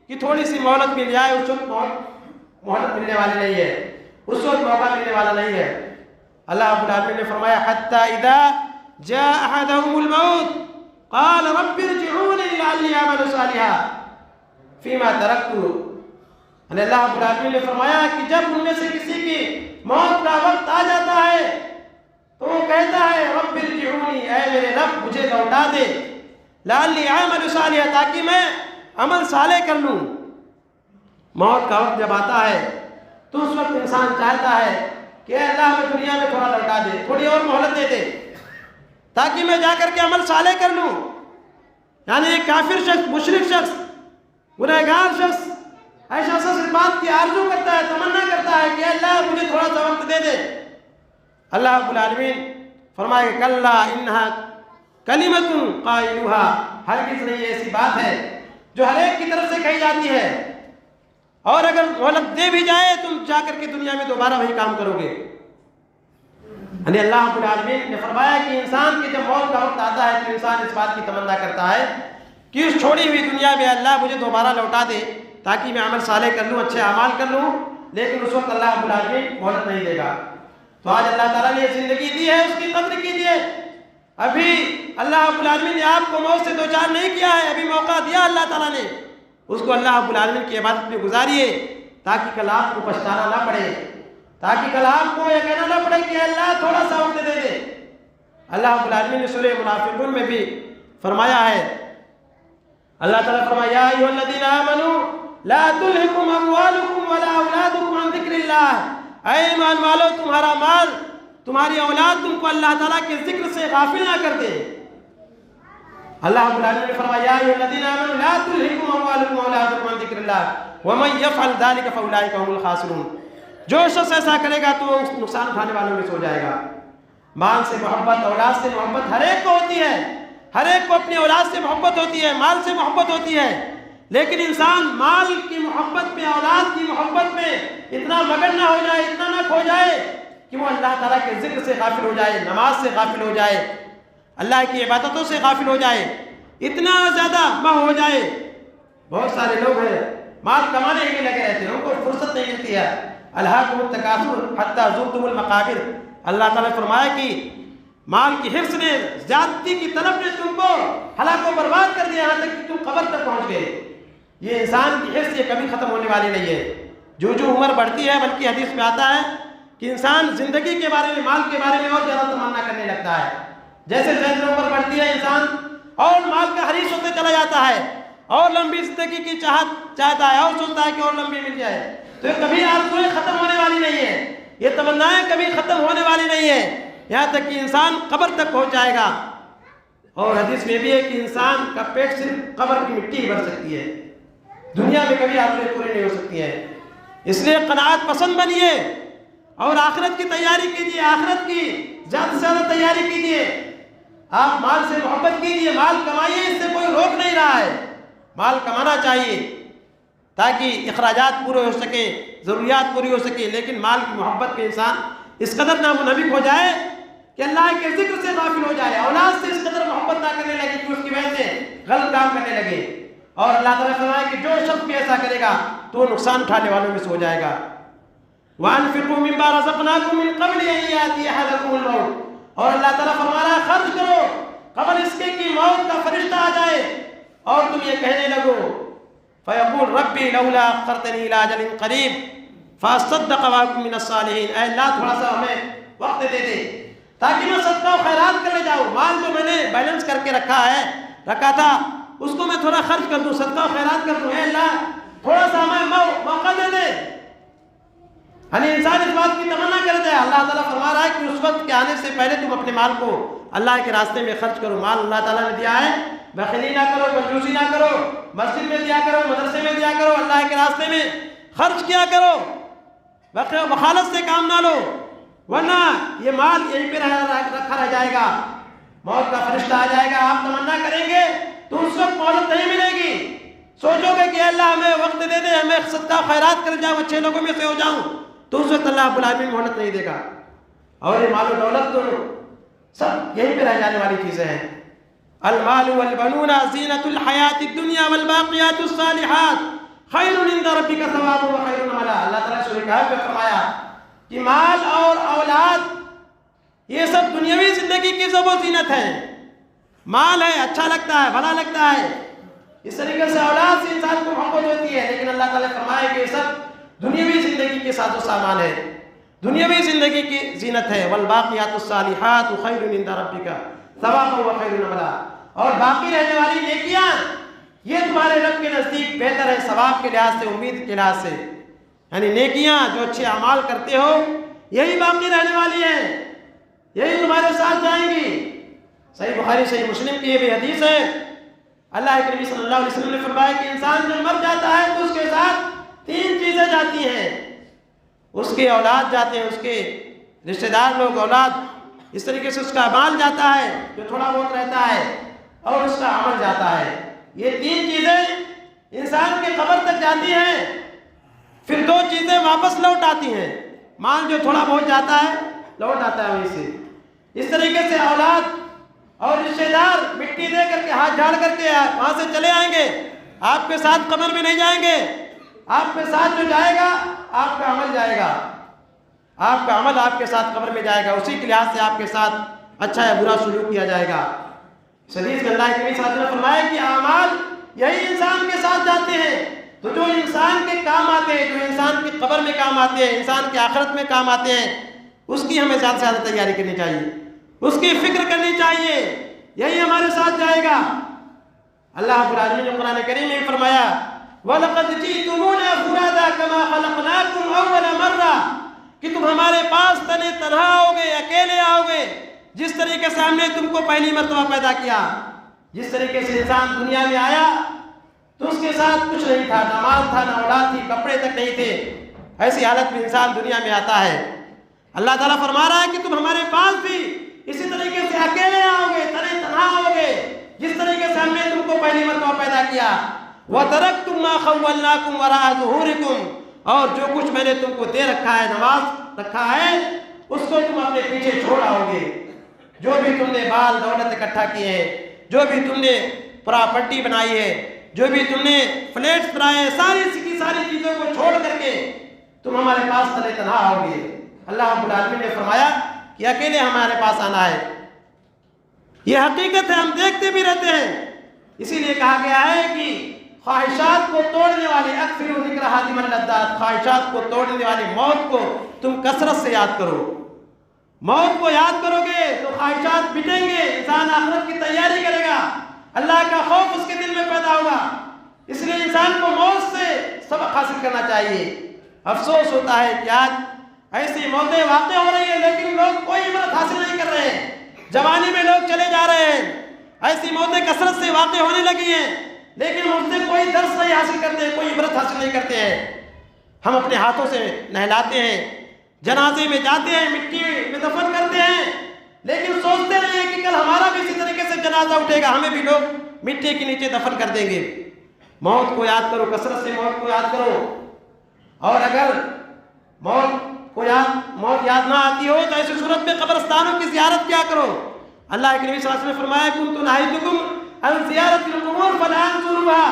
کہ تھوڑی سی مہلت مل جائے، اس وقت مہلت ملنے والی نہیں ہے، اس وقت موقع ملنے والا نہیں ہے۔ اللہ رب العالمین نے فرمایا حتی اذا جاء أحدهم الموت قال رب ارجعوني لعلی اعمل صالحا فیما ترکت. اللہ رب العالمین نے فرمایا کہ جب ان میں سے کسی کی موت کا وقت آ جاتا ہے تو وہ کہتا ہے رب ارجعونی، اے میرے رب مجھے لوٹا دے، لعلی اعمل صالحا، تاکہ میں عمل صالح کر لوں. موت کا وقت جب آتا ہے تو اس وقت انسان چاہتا ہے کہ اے اللہ میں دنیا میں تھوڑا لوٹا دے، تھوڑی اور مہلت دے دے تاکہ میں جا کر کے عمل صالح کر لوں. یعنی ایک کافر شخص، مشرک شخص، گنہگار شخص ایسا شخص اس بات کی آرزو کرتا ہے، تمنا کرتا ہے کہ اللہ مجھے تھوڑا سا وقت دے دے. اللہ رب العالمین فرمائے کہ کلا انہا کلمۃ قائلوہا، ہرگز نہیں ایسی بات ہے جو ہر ایک کی طرف سے کہی جاتی ہے، اور اگر مہلت دے بھی جائے تم جا کر کے دنیا میں دوبارہ وہی کام کرو گے. یعنی اللہ رب العالمین نے فرمایا کہ انسان کی جب موت کا وقت آتا ہے تو انسان اس بات کی تمنا کرتا ہے کہ اس چھوڑی ہوئی دنیا میں اللہ مجھے دوبارہ لوٹا دے تاکہ میں عمل صالح کر لوں، اچھے اعمال کر لوں. لیکن اس وقت اللہ رب العالمین مہلت نہیں دے گا. تو آج اللہ تعالیٰ نے زندگی دی ہے، اس کی قدر کیجیے. ابھی اللہ رب العالمین نے آپ کو موت سے دوچار نہیں کیا ہے، ابھی موقع دیا اللہ تعالیٰ نے، اس کو اللہ رب العالمین کی عبادت میں گزاریے تاکہ کل آپ کو پچھتانا نہ پڑے، تاکہ کل آپ کو یہ کہنا نہ پڑے کہ اللہ تھوڑا سا وقت دے دے. اللہ رب العالمین نے سورہ منافقون میں بھی فرمایا ہے، اللہ تعالیٰ فرمایا یا ایھا الذین آمنوا لا تلہکم اموالکم ولا اولادکم عن ذکر اللہ، اے ایمان والو تمہارا مال، تمہاری اولاد تم کو اللہ تعالیٰ کے ذکر سے غافل نہ کر دے. اللہ رب العالمین نے فرمایا یا ایھا الذین آمنوا لا تلہکم اموالکم ولا اولادکم عن ذکر اللہ ومن یفعل ذلک فاولئک هم الخاسرون. جو شخص ایسا کرے گا تو وہ نقصان اٹھانے والوں میں سے ہو جائے گا. مال سے محبت، اولاد سے محبت ہر ایک کو ہوتی ہے، ہر ایک کو اپنی اولاد سے محبت ہوتی ہے، مال سے محبت ہوتی ہے. لیکن انسان مال کی محبت میں، اولاد کی محبت میں اتنا مگن نہ ہو جائے، اتنا نہ کھو جائے کہ وہ اللہ تعالیٰ کے ذکر سے غافل ہو جائے، نماز سے غافل ہو جائے، اللہ کی عبادتوں سے غافل ہو جائے، اتنا زیادہ مہ ہو جائے. بہت سارے لوگ ہیں مال کمانے ہی لگے رہتے ہیں، ان کو فرصت نہیں ملتی ہے. الہاکم التکاثر حتی زرتم المقابر. اللہ تعالیٰ نے فرمایا کہ مال کی حرص نے، زیادتی کی طلب نے تم کو ہلاک و برباد کر دیا، یہاں تک کہ تم قبر تک پہنچ گئے. یہ انسان کی حرص یہ کبھی ختم ہونے والی نہیں ہے. جو عمر بڑھتی ہے، بلکہ حدیث میں آتا ہے کہ انسان زندگی کے بارے میں، مال کے بارے میں اور زیادہ تمنا کرنے لگتا ہے. جیسے جیسے عمر بڑھتی ہے انسان اور مال کا حریص ہوتے چلا جاتا ہے، اور لمبی زندگی کی چاہتا ہے، اور سوچتا ہے کہ اور لمبی مل جائے. تو یہ کبھی آرزوئیں ختم ہونے والی نہیں ہے، یہ تمنائیں کبھی ختم ہونے والی نہیں ہے، یہاں تک کہ انسان قبر تک پہنچ جائے گا. اور حدیث میں بھی ہے کہ انسان کا پیٹ صرف قبر کی مٹی ہی بھر سکتی ہے، دنیا میں کبھی آرزوئیں پوری نہیں ہو سکتی ہیں. اس لیے قناعت پسند بنیے اور آخرت کی تیاری کیجیے، آخرت کی زیادہ سے زیادہ تیاری کیجیے. آپ مال سے محبت کیجیے، مال کمائیے، اس سے کوئی روک نہیں رہا ہے. مال کمانا چاہیے تاکہ اخراجات پورے ہو سکیں، ضروریات پوری ہو سکیں. لیکن مال کی محبت کے انسان اس قدر نامنہمک ہو جائے کہ اللہ کے ذکر سے غافل ہو جائے، اولاد سے اس قدر محبت نہ کرنے لگے کہ اس کی وجہ سے غلط کام کرنے لگے. اور اللہ تعالیٰ فرمائے کہ جو شخص بھی ایسا کرے گا تو وہ نقصان اٹھانے والوں میں سے ہو جائے گا. وَأَنفِقُوا مِمَّا رَزَقْنَاكُم مِّن قَبْلِ أَن يَأْتِيَ أَحَدَكُمُ الْمَوْتُ. اور اللہ تعالیٰ فرما رہا ہے خرچ کرو قبل اس کے کہ موت کا فرشتہ آ جائے اور تم یہ کہنے لگو فَيَقُولُ رَبِّي لَوْلَا أَخَّرْتَنِي إِلَىٰ أَجَلٍ قَرِيبٍ فَأَصَّدَّقَ وَأَكُن مِّنَ الصَّالِحِينَ. اے اللہ تھوڑا سا ہمیں وقت دے دے تاکہ میں صدقہ و خیرات کرنے جاؤں. مال جو میں نے بیلنس کر کے رکھا تھا اس کو میں تھوڑا خرچ کر دوں، صدقہ و خیرات کر دوں. اے اللہ تھوڑا سا ہمیں موقع دے دے. یعنی انسان اس بات کی تمنا کرتا ہے. اللہ تعالیٰ فرما رہا ہے کہ اس وقت کے آنے سے پہلے تم اپنے مال کو اللہ کے راستے میں خرچ کرو. مال اللہ تعالیٰ نے دیا ہے، بخیلی نہ کرو، کنجوسی نہ کرو. مسجد میں دیا کرو، مدرسے میں دیا کرو، اللہ کے راستے میں خرچ کیا کرو. بخالت سے کام نہ لو، ورنہ یہ مال یہیں پہ رکھا رہ جائے گا. موت کا فرشتہ آ جائے گا، آپ تمنا کریں گے تو اس وقت مہلت نہیں ملے گی. سوچو گے کہ اللہ ہمیں وقت دے دے، ہمیں صدقہ خیرات کر جاؤں، اچھے لوگوں میں سے ہو جاؤں، تو اس وقت اللہ رب العالمین مہلت نہیں دے گا. اور یہ مال و دولت تو سب یہیں پہ رہ جانے والی چیزیں ہیں. المال والبنون زینۃ الحیات الدنیا والباقیات الصالحات خیر عند ربک ثوابا وخیر املا. اللہ تعالیٰ سورہ کہف میں فرمایا کہ مال اور اولاد یہ سب دنیاوی زندگی کی زیب و زینت ہے. مال ہے، اچھا لگتا ہے، بھلا لگتا ہے، اس طریقے سے اولاد سے انسان کو محبت ہوتی ہے، لیکن اللہ تعالیٰ فرمائے کہ یہ سب دنیاوی زندگی کے ساز و سامان ہے، دنیاوی زندگی کی زینت ہے. والباقیات الصالحات خیر عند ربک ثوابا وخیر عملا. اور باقی رہنے والی نیکیاں یہ تمہارے رب کے نزدیک بہتر ہے ثواب کے لحاظ سے، امید کے لحاظ سے. یعنی نیکیاں جو اچھے اعمال کرتے ہو یہی باقی رہنے والی ہیں، یہی تمہارے ساتھ جائیں گی. صحیح بخاری صحیح مسلم کی یہ بھی حدیث ہے. اللہ کے نبی صلی اللہ علیہ وسلم نے فرمایا کہ انسان جب مر جاتا ہے تو اس کے ساتھ 3 چیزیں جاتی ہیں. اس کے اولاد جاتے ہیں، اس کے رشتہ دار لوگ، اولاد، اس طریقے سے اس کا مال جاتا ہے جو تھوڑا بہت رہتا ہے، اور اس کا عمل جاتا ہے. یہ 3 چیزیں انسان کے قبر تک جاتی ہیں. پھر 2 چیزیں واپس لوٹ آتی ہیں. مال جو تھوڑا بہت جاتا ہے لوٹ آتا ہے وہیں سے. اس طریقے سے اولاد اور رشتہ دار مٹی دے کر کے، ہاتھ جھاڑ کر کے وہاں سے چلے آئیں گے، آپ کے ساتھ قبر میں نہیں جائیں گے. آپ کے ساتھ جو جائے گا آپ کا عمل جائے گا، آپ کا عمل آپ کے ساتھ قبر میں جائے گا. اسی کے لحاظ سے آپ کے ساتھ اچھا یا برا سلوک کیا جائے گا. حدیث میں اللہ کے نبی صلی اللہ علیہ وسلم نے فرمایا کہ اعمال یہی انسان کے ساتھ جاتے ہیں. تو جو انسان کے کام آتے ہیں، جو انسان کی قبر میں کام آتے ہیں، انسان کی آخرت میں کام آتے ہیں، اس کی ہمیں زیادہ سے زیادہ تیاری کرنی چاہیے، اس کی فکر کرنی چاہیے. یہی ہمارے ساتھ جائے گا. اللہ رب العالمین نے قرآن کریم میں فرمایا وَلَقَدْ جِئْتُمُونَا فُرَادَىٰ كَمَا خَلَقْنَاكُمْ أَوَّلَ مَرَّةٍ کہ تم ہمارے پاس تنے تنہا آؤ گے، اکیلے آؤ گے، جس طریقے سے ہم نے تم کو پہلی مرتبہ پیدا کیا. جس طریقے سے انسان دنیا میں آیا تو اس کے ساتھ کچھ نہیں تھا، نہ مال تھا، نہ اولاد تھی، کپڑے تک نہیں تھے. ایسی حالت میں انسان دنیا میں آتا ہے. اللہ تعالیٰ فرما رہا ہے کہ تم ہمارے پاس بھی اسی طریقے سے اکیلے آؤ گے، تنے تنہا آؤ گے، جس طریقے سے ہم نے تم کو پہلی مرتبہ پیدا کیا. وَتَرَكْتُمْ مَا خَوَّلْنَاكُمْ وَرَاءَ ظُهُورِكُمْ اور جو کچھ میں نے تم کو دے رکھا ہے، نواز رکھا ہے، اس کو تم اپنے پیچھے چھوڑ آؤ گے. جو بھی تم نے مال دولت اکٹھا کیے ہیں، جو بھی تم نے پراپرٹی بنائی ہے، جو بھی تم نے فلیٹس بنائے ہیں، ساری کی ساری چیزوں کو چھوڑ کر کے تم ہمارے پاس تنے تنہا آؤ گے. اللہ رب العالمین نے فرمایا کہ اکیلے ہمارے پاس آنا ہے. یہ حقیقت ہے، ہم دیکھتے بھی رہتے ہیں. اسی لیے کہا گیا ہے کہ خواہشات کو توڑنے والے اکثر ذکر حاتم اللذات، خواہشات کو توڑنے والی موت کو تم کثرت سے یاد کرو. موت کو یاد کرو گے تو خواہشات مٹیں گے، انسان آخرت کی تیاری کرے گا، اللہ کا خوف اس کے دل میں پیدا ہوگا. اس لیے انسان کو موت سے سبق حاصل کرنا چاہیے. افسوس ہوتا ہے کہ آج ایسی موتیں واقع ہو رہی ہیں لیکن لوگ کوئی عبرت حاصل نہیں کر رہے ہیں. جوانی میں لوگ چلے جا رہے ہیں، ایسی موتیں کثرت سے واقع ہونے لگی ہیں، لیکن ان سے کوئی درس نہیں حاصل کرتے، کوئی عبرت حاصل نہیں کرتے ہیں. ہم اپنے ہاتھوں سے نہلاتے ہیں، جنازے میں جاتے ہیں، مٹی میں دفن کرتے ہیں، لیکن سوچتے نہیں ہیں کہ کل ہمارا بھی اسی طریقے سے جنازہ اٹھے گا، ہمیں بھی لوگ مٹی کے نیچے دفن کر دیں گے. موت کو یاد کرو، کثرت سے موت کو یاد کرو. اور اگر موت یاد نہ آتی ہو تو ایسی صورت میں قبرستانوں کی زیارت کیا کرو. اللہ کے نبی صلی اللہ علیہ وسلم نے فرمایا كنت نهيتكم عن زيارة القبور فالآن زوروها،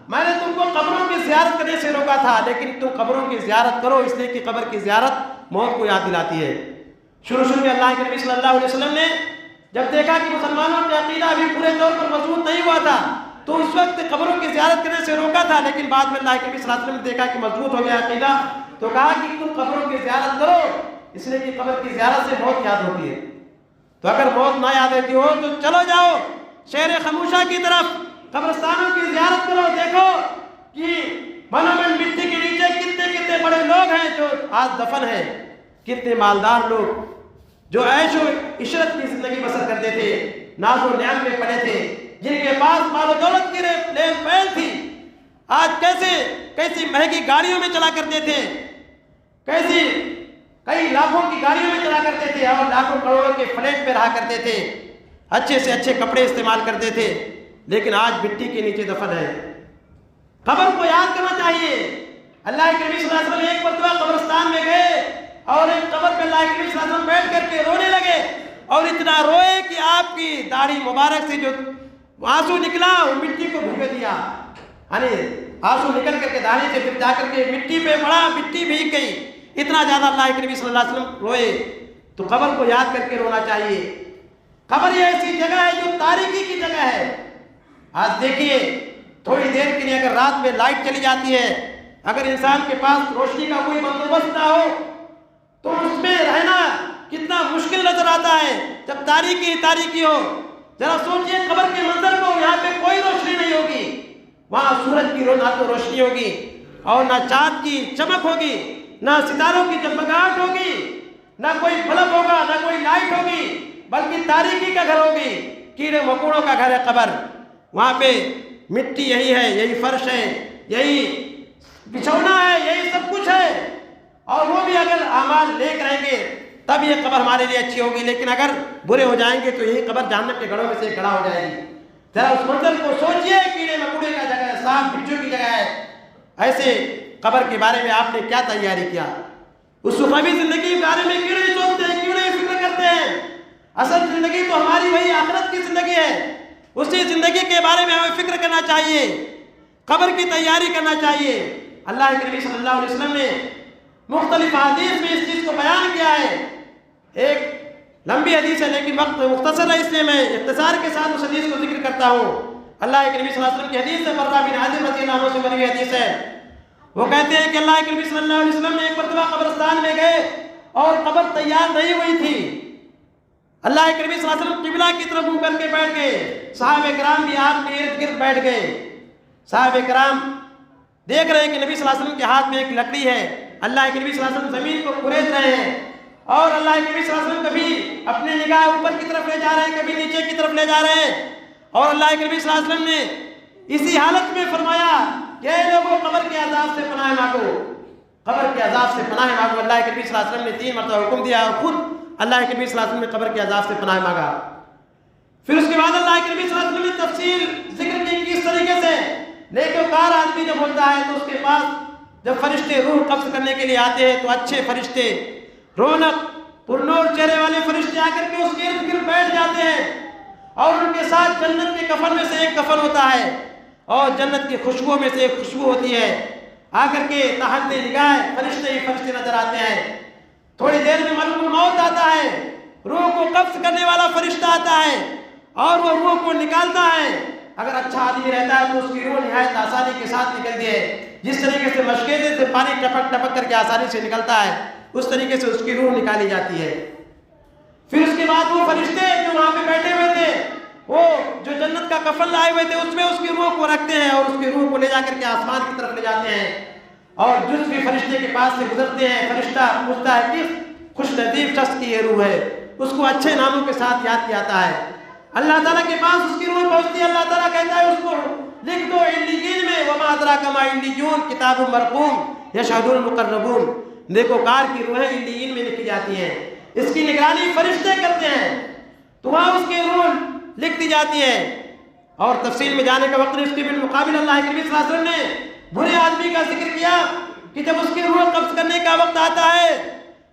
میں نے تم کو قبروں کی زیارت کرنے سے روکا تھا، لیکن تم قبروں کی زیارت کرو، اس لیے کہ قبر کی زیارت موت کو یاد دلاتی ہے. شروع میں اللہ کے نبی صلی اللہ علیہ وسلم نے جب دیکھا کہ مسلمانوں کا عقیدہ ابھی پورے طور پر مضبوط نہیں ہوا تھا تو اس وقت قبروں کی زیارت کرنے سے روکا تھا، لیکن بعد میں اللہ کے نبی صلی اللہ علیہ وسلم نے دیکھا کہ مضبوط ہو گیا عقیدہ تو کہا کہ تم قبروں کی زیارت کرو، اس لیے کہ قبر کی زیارت سے موت یاد ہوتی ہے. تو اگر موت نہ یاد ہوتی ہو تو چلو جاؤ شہر خموشہ کی طرف، قبرستانوں کی زیارت کرو، دیکھو کہ منومنٹ مٹی کے نیچے کتنے کتنے بڑے لوگ ہیں جو آج دفن ہیں، کتنے مالدار لوگ جو عیش و عشرت کی زندگی بسر کرتے تھے، ناز و نعم میں پڑے تھے، جن کے پاس مال و دولت کی لین پہل تھی، آج کیسی مہنگی گاڑیوں میں چلا کرتے تھے، کئی لاکھوں کی گاڑیوں میں چلا کرتے تھے اور لاکھوں کروڑوں کے فلیٹ پہ رہا کرتے تھے، اچھے سے اچھے کپڑے استعمال کرتے تھے، لیکن آج مٹی کے نیچے دفن ہے. قبر کو یاد کرنا چاہیے. اللہ کے نبی صلی اللہ علیہ وسلم ایک مرتبہ قبرستان میں گئے اور ایک قبر پہ اللہ کے نبی صلی اللہ علیہ وسلم بیٹھ کر کے رونے لگے اور اتنا روئے کہ آپ کی داڑھی مبارک سے جو آنسو نکلا وہ مٹی کو بھگو دیا. یعنی آنسو نکل کر کے داڑھی سے پھر جا کر کے مٹی پہ پڑا، مٹی بھیگ گئی. اتنا زیادہ اللہ کے نبی صلی اللہ علیہ وسلم روئے. تو قبر کو یاد کر کے رونا چاہیے۔ قبر یہ ایسی جگہ ہے جو تاریکی کی جگہ ہے۔ آج دیکھیے تھوڑی دیر کے لیے اگر رات میں لائٹ چلی جاتی ہے، اگر انسان کے پاس روشنی کا کوئی بندوبست نہ ہو تو اس میں رہنا کتنا مشکل نظر آتا ہے جب تاریکی ہی تاریکی ہو۔ ذرا سوچئے قبر کے منظر کو، یہاں پہ کوئی روشنی نہیں ہوگی، وہاں سورج کی نہ تو روشنی ہوگی اور نہ چاند کی چمک ہوگی، نہ ستاروں کی جگمگاہٹ ہوگی، نہ کوئی بلب ہوگا، نہ کوئی لائٹ ہوگی، بلکہ تاریکی کا گھر ہوگی، کیڑے مکوڑوں کا گھر ہے قبر۔ وہاں پہ مٹی یہی ہے، یہی فرش ہے، یہی بچھونا ہے، یہی سب کچھ ہے، اور وہ بھی اگر اعمال نیک رہیں گے تب یہ قبر ہمارے لیے اچھی ہوگی، لیکن اگر برے ہو جائیں گے تو یہی قبر جہنم کے گڑھوں میں سے ایک گڑھا ہو جائے گی۔ ذرا اس منظر کو سوچئے، کیڑے مکوڑے کا جگہ ہے، سانپ بچھو کی جگہ ہے، ایسے قبر کے بارے میں آپ نے کیا تیاری کیا؟ اس اخروی زندگی کے بارے میں کیوں نہیں سوچتے ہیں، کیوں نہیں فکر کرتے ہیں؟ اصل زندگی تو ہماری وہی آخرت کی زندگی ہے، اسی زندگی کے بارے میں ہمیں فکر کرنا چاہیے، قبر کی تیاری کرنا چاہیے۔ اللہ کے نبی صلی اللہ علیہ وسلم نے مختلف حدیث میں اس چیز کو بیان کیا ہے۔ ایک لمبی حدیث ہے لیکن وقت مختصر ہے، اس لیے میں اختصار کے ساتھ اس حدیث کو ذکر کرتا ہوں۔ اللہ کے نبی صلی اللہ علیہ وسلم کی حدیث ہے، برہ بن عازب رضی اللہ عنہ سے مروی حدیث ہے۔ وہ کہتے ہیں کہ اللہ کے نبی صلی اللہ علیہ وسلم نے ایک مرتبہ قبرستان میں گئے اور قبر تیار نہیں ہوئی تھی۔ اللہ کے نبی صلی اللہ علیہ وسلم قبلہ کی طرف منہ کر کے بیٹھ گئے، صحابہ کرام بھی آپ کے ارد گرد بیٹھ گئے۔ صحابہ کرام دیکھ رہے ہیں کہ نبی صلی اللہ علیہ وسلم کے ہاتھ میں ایک لکڑی ہے، اللہ کے نبی صلی اللہ علیہ وسلم زمین کو کھرید رہے ہیں، اور اللہ کے نبی صلی اللہ علیہ وسلم کبھی اپنی نگاہ اوپر کی طرف لے جا رہے ہیں، کبھی نیچے کی طرف لے جا رہے ہیں، اور اللہ کے نبی صلی اللہ علیہ وسلم نے اسی حالت میں فرمایا کہ اے لوگوں قبر کے عذاب سے پناہ مانگو، قبر کے عذاب سے پناہ مانگو۔ اللہ کے نبی صلی اللہ علیہ وسلم نے 3 مرتبہ حکم دیا اور خود اللہ کے نبی صلی اللہ علیہ وسلم نے قبر کے عذاب سے پناہ مانگا۔ پھر اس کے بعد اللہ کے نبی صلی اللہ علیہ وسلم نے تفصیل ذکر کی کس طریقے سے نیکوکار آدمی جب ہوتا ہے تو اس کے پاس جب فرشتے روح قبض کرنے کے لیے آتے ہیں تو اچھے فرشتے، رونق پرنور چہرے والے فرشتے آ کر کے اس کے ارد گرد بیٹھ جاتے ہیں، اور ان کے ساتھ جنت کے کفن میں سے ایک کفن ہوتا ہے اور جنت کی خوشبو میں سے ایک خوشبو ہوتی ہے۔ آ کر کے تحت نگاہ فرشتے ہی فرشتے نظر آتے ہیں۔ تھوڑی دیر میں ملک الموت آتا ہے، روح کو قبض کرنے والا فرشتہ آتا ہے اور وہ روح کو نکالتا ہے۔ اگر اچھا آدمی رہتا ہے تو اس کی روح نہایت آسانی کے ساتھ نکلتی ہے، جس طریقے سے مشکیزے سے پانی ٹپک ٹپک کر کے آسانی سے نکلتا ہے اس طریقے سے اس کی روح نکالی جاتی ہے۔ پھر اس کے بعد وہ فرشتے جو وہاں پہ بیٹھے ہوئے تھے، وہ جو جنت کا کفن لائے ہوئے تھے، اس میں اس کی روح کو رکھتے ہیں اور اس کی روح کو لے جا کر کے آسمان کی طرف لے جاتے ہیں، اور جس بھی فرشتے کے پاس سے گزرتے ہیں فرشتہ پوچھتا ہے کس خوش نصیب شخص کی یہ روح ہے، اس کو اچھے ناموں کے ساتھ یاد کیا جاتا ہے۔ اللہ تعالیٰ کے پاس اس کی روح پہنچتی ہے، اللہ تعالیٰ کہتا ہے اس کو لکھ دو علیین میں، وما ادراک ما علیون کتاب مرقوم یشہدہ المقربون۔ نیکوکار کی روحیں علیین میں لکھی جاتی ہیں، اس کی نگرانی فرشتے کرتے ہیں، تو وہاں اس کی روح لکھ دی جاتی ہے۔ اور تفصیل میں جانے کا وقت نہیں، اس کے بالمقابل اللہ کے نبی صلی اللہ علیہ وسلم نے برے آدمی کا ذکر کیا کہ جب اس کی روح قبض کرنے کا وقت آتا ہے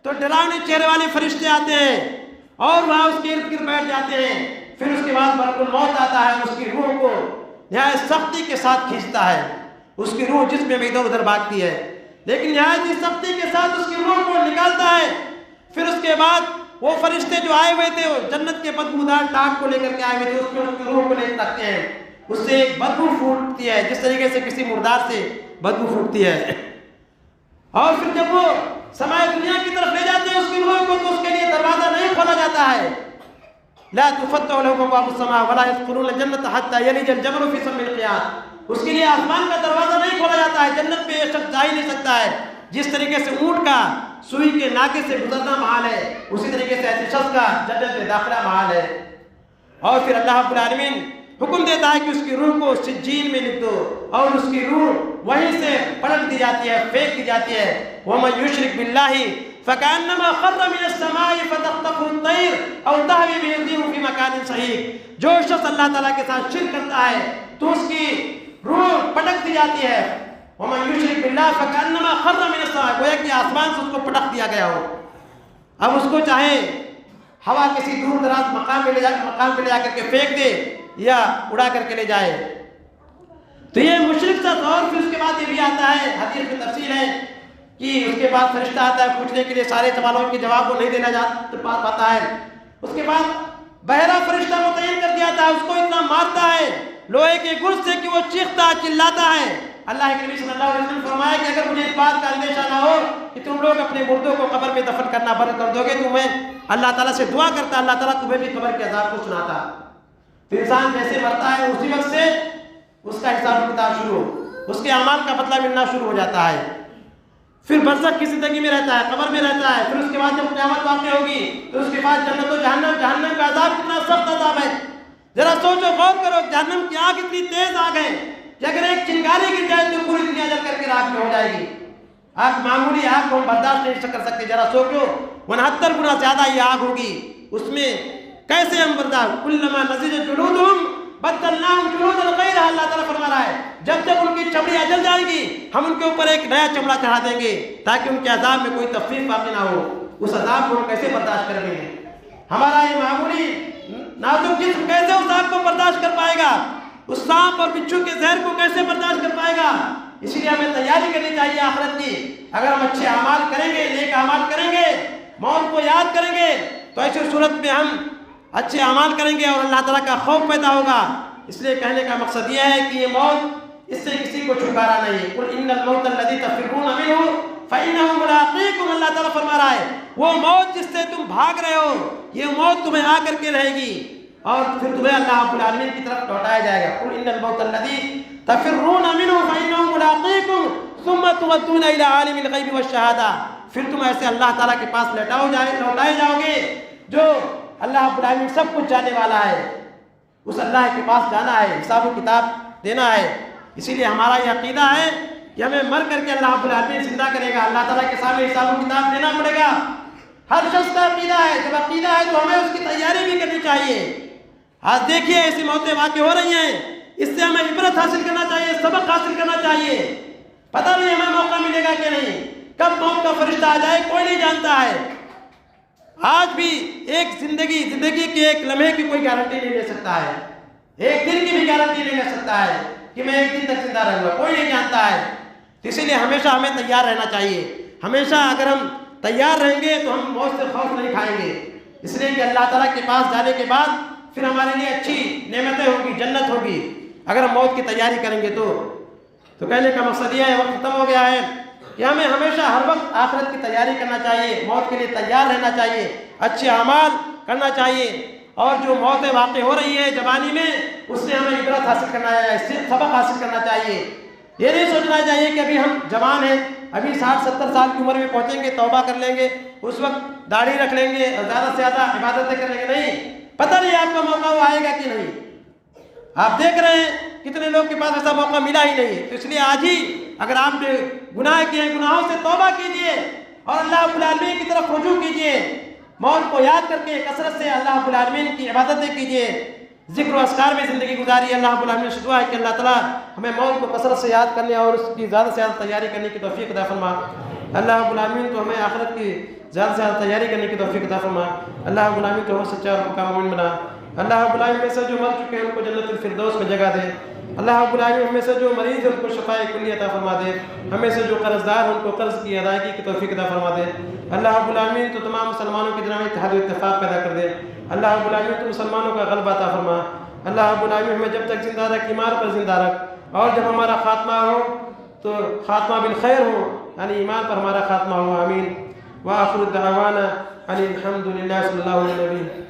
تو ڈراؤنے چہرے والے فرشتے آتے ہیں اور وہاں اس کے ارد گرد بیٹھ جاتے ہیں۔ پھر اس کے بعد ملک الموت آتا ہے، اس کی روح کو نہایت سختی کے ساتھ کھینچتا ہے، اس کی روح جسم میں ادھر ادھر بھاگتی ہے، لیکن نہایت ہی سختی کے ساتھ اس کی روح کو نکالتا ہے۔ پھر اس کے بعد وہ فرشتے جو آئے ہوئے تھے، وہ جنت کے بدبودار ٹاٹ کو لے کر کے آئے ہوئے تھے، اس میں اس کی روح کو لے رکھتے ہیں، اس سے ایک بدبو پھوٹتی ہے جس طریقے سے کسی مردار سے بدبو پھوٹتی ہے۔ اور پھر جب وہ سمائے دنیا کی طرف لے جاتے ہیں اس کی روح کو، تو اس کے لیے دروازہ نہیں کھولا جاتا ہے، لا تفتح لهم ابواب السماء ولا يدخلون الجنة حتى يلج الجمل في سم الخياط۔ اس کے لیے آسمان کا دروازہ نہیں کھولا جاتا ہے، جنت میں یہ شخص جا ہی نہیں سکتا ہے۔ جس طریقے سے اونٹ کا سوئی کے ناکے سے گزرنا محال ہے، اسی طریقے سے ایسے شخص کا جنت میں داخلہ محال ہے۔ اور پھر اللہ رب العالمین حکم دیتا ہے کہ اس کی روح کو سجین میں لکھ دو، اور اس کی روح وہیں سے پلٹ دی جاتی ہے، پھینک دی جاتی ہے۔ وَمَن يُشْرِكْ بِاللَّهِ فَكَأَنَّمَا خَرَّ مِنَ السَّمَاءِ فَتَخْطَفُهُ الطَّيْرُ أَوْ تَهْوِي بِهِ الرِّيحُ فِي مَكَانٍ صَحِيحٍ۔ جو شخص اللہ تعالیٰ کے ساتھ شرک کرتا ہے تو اس کی روح پٹک دی جاتی ہے۔ وَمَن يُشْرِكْ بِاللَّهِ فَكَأَنَّمَا خَرَّ مِنَ السَّمَاءِ، گویا کہ آسمان سے اس کو پٹک دیا گیا ہو۔ اب اس کو چاہے ہوا کسی دور دراز مقام پہ لے جا کر کے پھینک دے یا اڑا کر کے لے جائے، تو یہ مشرک شخص۔ اور پھر اس کے بعد یہ بھی آتا ہے، حدیث میں تفصیل ہے کہ اس کے بعد فرشتہ آتا ہے پوچھنے کے لیے، سارے سوالوں کے جواب وہ نہیں دینا پاتا ہے. اس کے بعد بہرا فرشتہ متعین کر دیا تھا، اس کو اتنا مارتا ہے لوہے کے گرز سے کہ وہ چیختا چلاتا ہے. اللہ کے نبی صلی اللہ علیہ وسلم فرمایا کہ اگر مجھے اس بات کا اندیشہ نہ ہو کہ تم لوگ اپنے مردوں کو قبر میں دفن کرنا بند کر دو گے تو میں اللہ تعالیٰ سے دعا کرتا اللہ تعالیٰ تمہیں بھی قبر کے عذاب کو سناتا. تو انسان جیسے مرتا ہے اسی وقت سے اس کا حساب کتاب شروع، اس کے اعمال کا بدلہ ملنا شروع ہو جاتا ہے. پھر برزخ کی زندگی میں رہتا ہے، قبر میں رہتا ہے. پھر اس کے بعد جب قیامت واقع ہوگی تو اس کے بعد جنت و جہنم. جہنم کا عذاب کتنا سخت عذاب ہے، ذرا سوچو غور کرو. جہنم کی آگ اتنی تیز آگ ہے کہ اگر ایک چنگاری گر جائے تو پوری دنیا جل کر کے راکھ میں ہو جائے گی. آگ معمولی آگ کو ہم برداشت نہیں کر سکتے. ذرا سوچو 69 گنا زیادہ یہ آگ ہوگی، اس میں کیسے ہم برداشت. کلما نضجت جلودہم بدلناہم جلودا غیرہا. اللہ تعالیٰ فرما رہا ہے جب جب ان کی چمڑیاں جل جائیں گی ہم ان کے اوپر ایک نیا چمڑا چڑھا دیں گے تاکہ ان کے عذاب میں کوئی تخفیف باقی نہ ہو. اس عذاب کو ہم کیسے برداشت کریں گے؟ ہمارا یہ معمولی نازک جسم کیسے اس آگ کو برداشت کر پائے گا؟ اس سانپ اور بچھو کے زہر کو کیسے برداشت کر پائے گا؟ اسی لیے ہمیں تیاری کرنی چاہیے آخرت کی. اگر ہم اچھے اعمال کریں گے، نیک اعمال کریں گے، موت کو یاد کریں گے تو ایسی صورت میں ہم اچھے اعمال کریں گے اور اللہ تعالیٰ کا خوف پیدا ہوگا. اس لیے کہنے کا مقصد یہ ہے کہ یہ موت اس سے کسی کو چھٹکارا نہیں. قل ان الموت الذی تفرون منہ فانہ ملاقیکم. اللہ تعالیٰ فرما رہا ہے وہ موت جس سے تم بھاگ رہے ہو یہ موت تمہیں آ کر کے رہے گی اور پھر تمہیں اللہ رب العالمین کی طرف لوٹایا جائے گا. قل ان الموت الذی تفرون منہ فانہ ملاقیکم ثم تردون الی عالم الغیب والشہادہ. پھر تم ایسے اللہ تعالیٰ کے پاس لوٹائے جاؤ گے جو اللہ رب العالمین سب کچھ جاننے والا ہے. اس اللہ کے پاس جانا ہے، حساب و کتاب دینا ہے. اسی لیے ہمارا یہ عقیدہ ہے کہ ہمیں مر کر کے اللہ رب العالمین زندہ کرے گا، اللہ تعالیٰ کے سامنے حساب و کتاب دینا پڑے گا. ہر شخص کا عقیدہ ہے. جب عقیدہ ہے تو ہمیں اس کی تیاری بھی کرنی چاہیے. آج دیکھیے ایسی موتیں واقع ہو رہی ہیں، اس سے ہمیں عبرت حاصل کرنا چاہیے، سبق حاصل کرنا چاہیے. پتہ نہیں ہمیں موقع ملے گا کہ نہیں، کب موت کا فرشتہ آ جائے کوئی نہیں جانتا ہے. آج بھی ایک زندگی کے ایک لمحے کی کوئی گارنٹی نہیں لے سکتا ہے، ایک دن کی بھی گارنٹی نہیں لے سکتا ہے کہ میں ایک دن تک زندہ رہوں گا، کوئی نہیں جانتا ہے. اسی لیے ہمیشہ ہمیں تیار رہنا چاہیے. ہمیشہ اگر ہم تیار رہیں گے تو ہم موت سے خوف نہیں کھائیں گے. اس لیے کہ اللہ تعالیٰ کے پاس جانے کے بعد پھر ہمارے لیے اچھی نعمتیں ہوگی، جنت ہوگی اگر ہم موت کی تیاری کریں گے تو. کہنے کا مقصد یہ ہے، وقت ختم ہو گیا ہے، کہ ہمیں ہمیشہ ہر وقت آخرت کی تیاری کرنا چاہیے، موت کے لیے تیار رہنا چاہیے، اچھے اعمال کرنا چاہیے. اور جو موتیں واقع ہو رہی ہے جوانی میں اس سے ہمیں عبرت حاصل کرنا چاہیے، اس سے سبق حاصل کرنا چاہیے. یہ نہیں سوچنا چاہیے کہ ابھی ہم جوان ہیں، ابھی 60-70 سال کی عمر میں پہنچیں گے توبہ کر لیں گے، اس وقت داڑھی رکھ لیں گے اور زیادہ سے زیادہ عبادتیں کر لیں گے. نہیں، پتہ نہیں آپ کا موقع وہ آئے گا کہ نہیں. آپ دیکھ رہے ہیں کتنے لوگ کے پاس ایسا موقع ملا ہی نہیں ہے. تو اس لیے آج ہی اگر آپ نے گناہ کیے ہیں گناہوں سے توبہ کیجئے اور اللہ رب العالمین کی طرف رجوع کیجئے. موت کو یاد کر کے کثرت سے اللہ رب العالمین کی عبادتیں کیجئے، ذکر و اذکار میں زندگی گزاری. اللہ رب العالمین سے دعا ہے کہ اللہ تعالیٰ ہمیں موت کو کثرت سے یاد کرنے اور اس کی زیادہ سے زیادہ تیاری کرنے کی توفیق عطا فرما. اللہ رب العالمین تو ہمیں آخرت کی زیادہ سے زیادہ تیاری کرنے کی توفیق عطا فرما. اللہ رب العالمین تو ہمیں سچا اور پکا مومن بنا. اللہ رب العالمین میں سے جو مر چکے ہیں ان کو جنت الفردوس میں جگہ دے. اللہ رب العالمین ہمیں سے جو مریض ہیں ان کو شفائے کلی عطا فرما دے. ہمیں سے جو قرض دار ہیں ان کو قرض کی ادائیگی کی توفیق عطا فرما دے. اللہ رب العالمین تو تمام مسلمانوں کے درمیان اتحاد و اتفاق پیدا کر دے. اللہ رب العالمین تو مسلمانوں کا غلبہ عطا فرما. اللہ رب العالمین ہمیں جب تک زندہ رکھ ایمان پر زندہ رکھ، اور جب ہمارا خاتمہ ہو تو خاتمہ بالخیر ہو، یعنی ایمان پر ہمارا خاتمہ ہو. آمین. وآخر دعوانا ان الحمد للہ صلی اللہ علیہ وسلم.